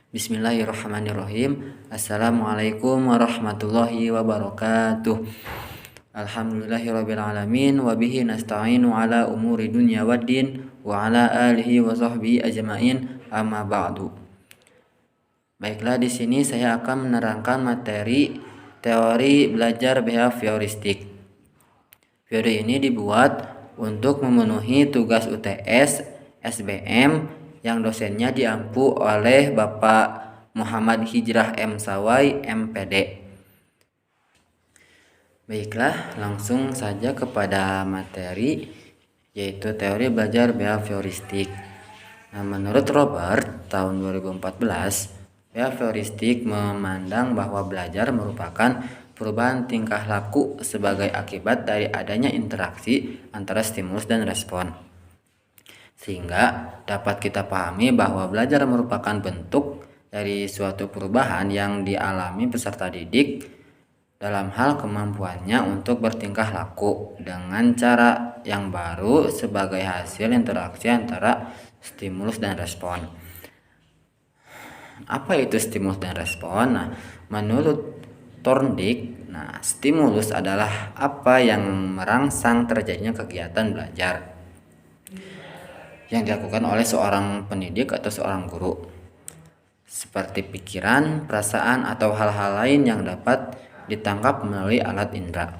Bismillahirrahmanirrahim. Assalamualaikum warahmatullahi wabarakatuh. Alhamdulillahirabbil alamin wa bihi nasta'inu ala umuri dunya waddin wa ala alihi wa sahbihi ajmain, amma ba'du. Baiklah, di sini saya akan menerangkan materi teori belajar behavioristik. Video ini dibuat untuk memenuhi tugas UTS SBM yang dosennya diampu oleh Bapak Muhammad Hijrah M. Sawai, MPD. Baiklah, langsung saja kepada materi, yaitu teori belajar behavioristik. Nah, menurut Robert tahun 2014, behavioristik memandang bahwa belajar merupakan perubahan tingkah laku sebagai akibat dari adanya interaksi antara stimulus dan respon. Sehingga dapat kita pahami bahwa belajar merupakan bentuk dari suatu perubahan yang dialami peserta didik dalam hal kemampuannya untuk bertingkah laku dengan cara yang baru sebagai hasil interaksi antara stimulus dan respon. Apa itu stimulus dan respon? Nah, menurut Thorndike, stimulus adalah apa yang merangsang terjadinya kegiatan belajar yang dilakukan oleh seorang pendidik atau seorang guru, seperti pikiran, perasaan, atau hal-hal lain yang dapat ditangkap melalui alat indera.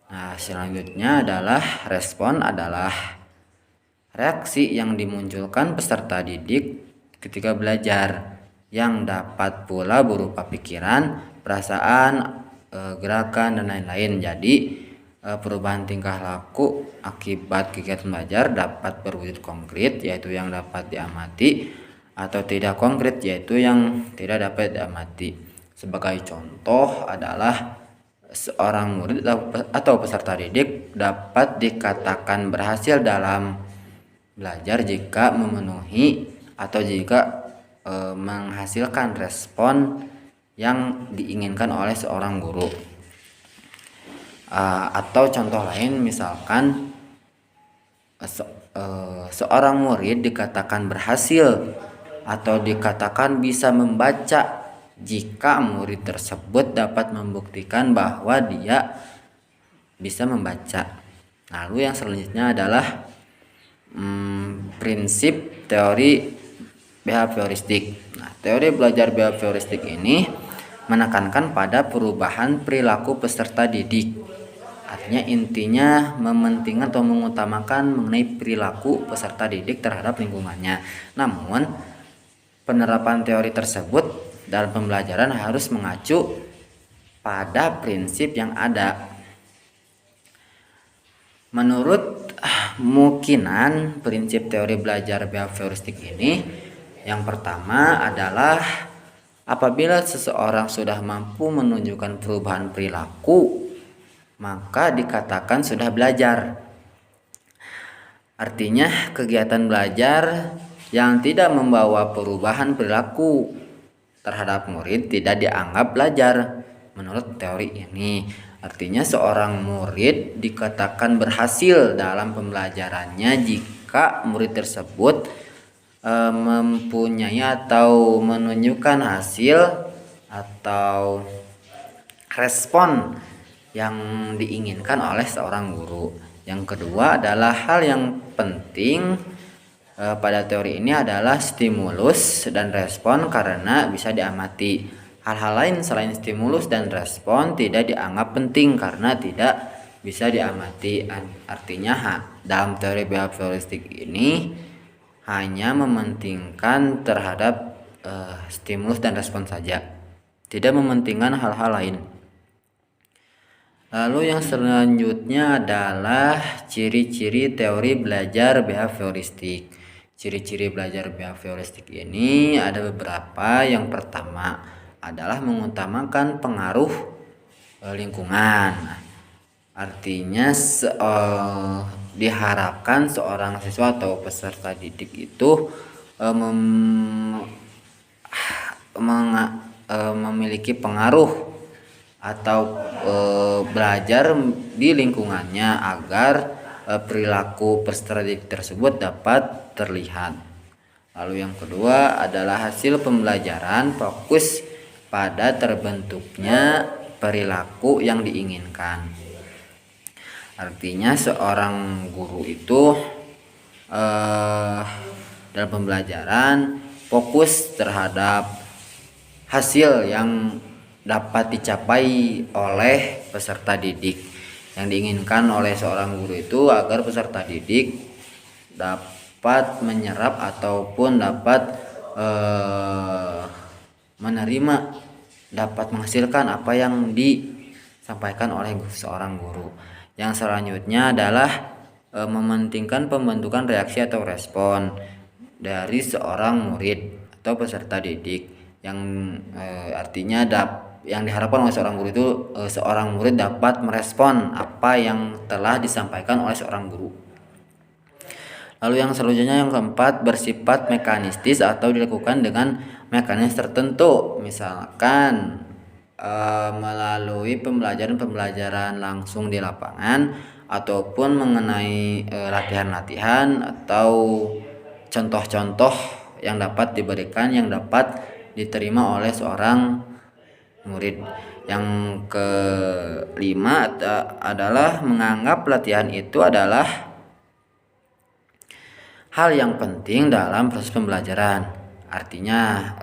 Nah, selanjutnya adalah respon adalah reaksi yang dimunculkan peserta didik ketika belajar, yang dapat pula berupa pikiran, perasaan, gerakan, dan lain-lain. Jadi perubahan tingkah laku akibat kegiatan belajar dapat berwujud konkret, yaitu yang dapat diamati, atau tidak konkret, yaitu yang tidak dapat diamati. Sebagai contoh adalah seorang murid atau peserta didik dapat dikatakan berhasil dalam belajar jika memenuhi atau jika menghasilkan respon yang diinginkan oleh seorang guru. Atau contoh lain, misalkan seorang murid dikatakan berhasil atau dikatakan bisa membaca jika murid tersebut dapat membuktikan bahwa dia bisa membaca. Lalu yang selanjutnya adalah prinsip teori behavioristik. Nah, teori belajar behavioristik ini menekankan pada perubahan perilaku peserta didik. Artinya intinya mementingkan atau mengutamakan mengenai perilaku peserta didik terhadap lingkungannya. Namun, penerapan teori tersebut dalam pembelajaran harus mengacu pada prinsip yang ada. Menurut Mukinan, prinsip teori belajar behavioristik ini, yang pertama adalah apabila seseorang sudah mampu menunjukkan perubahan perilaku, maka dikatakan sudah belajar. Artinya kegiatan belajar yang tidak membawa perubahan perilaku terhadap murid tidak dianggap belajar menurut teori ini. Artinya seorang murid dikatakan berhasil dalam pembelajarannya jika murid tersebut mempunyai atau menunjukkan hasil atau respon yang diinginkan oleh seorang guru. Yang kedua adalah hal yang penting pada teori ini adalah stimulus dan respon karena bisa diamati. Hal-hal lain selain stimulus dan respon tidak dianggap penting karena tidak bisa diamati. Artinya dalam teori behavioristik ini hanya mementingkan terhadap stimulus dan respon saja, tidak mementingkan hal-hal lain. Lalu yang selanjutnya adalah ciri-ciri teori belajar behavioristik. Ciri-ciri belajar behavioristik ini ada beberapa. Yang pertama adalah mengutamakan pengaruh lingkungan. Artinya diharapkan seorang siswa atau peserta didik itu memiliki pengaruh atau belajar di lingkungannya agar perilaku peserta didik tersebut dapat terlihat. Lalu yang kedua adalah hasil pembelajaran fokus pada terbentuknya perilaku yang diinginkan. Artinya seorang guru itu dalam pembelajaran fokus terhadap hasil yang dapat dicapai oleh peserta didik. Yang diinginkan oleh seorang guru itu agar peserta didik dapat menyerap ataupun dapat menerima, dapat menghasilkan apa yang disampaikan oleh seorang guru. Yang selanjutnya adalah mementingkan pembentukan reaksi atau respon dari seorang murid atau peserta didik, yang artinya yang diharapkan oleh seorang guru itu seorang murid dapat merespon apa yang telah disampaikan oleh seorang guru. Lalu yang selanjutnya yang keempat bersifat mekanistis atau dilakukan dengan mekanisme tertentu, misalkan melalui pembelajaran langsung di lapangan ataupun mengenai latihan-latihan atau contoh-contoh yang dapat diberikan, yang dapat diterima oleh seorang murid. Yang kelima adalah menganggap latihan itu adalah hal yang penting dalam proses pembelajaran. Artinya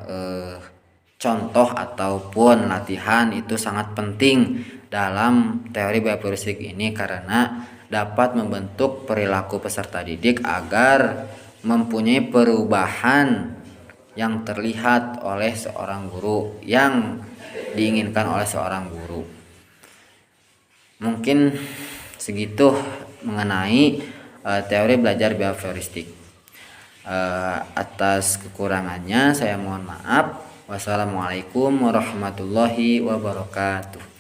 contoh ataupun latihan itu sangat penting dalam teori bioforensic ini karena dapat membentuk perilaku peserta didik agar mempunyai perubahan yang terlihat oleh seorang guru, yang diinginkan oleh seorang guru. Mungkin segitu mengenai teori belajar bioforensic. Atas kekurangannya saya mohon maaf. Wassalamualaikum warahmatullahi wabarakatuh.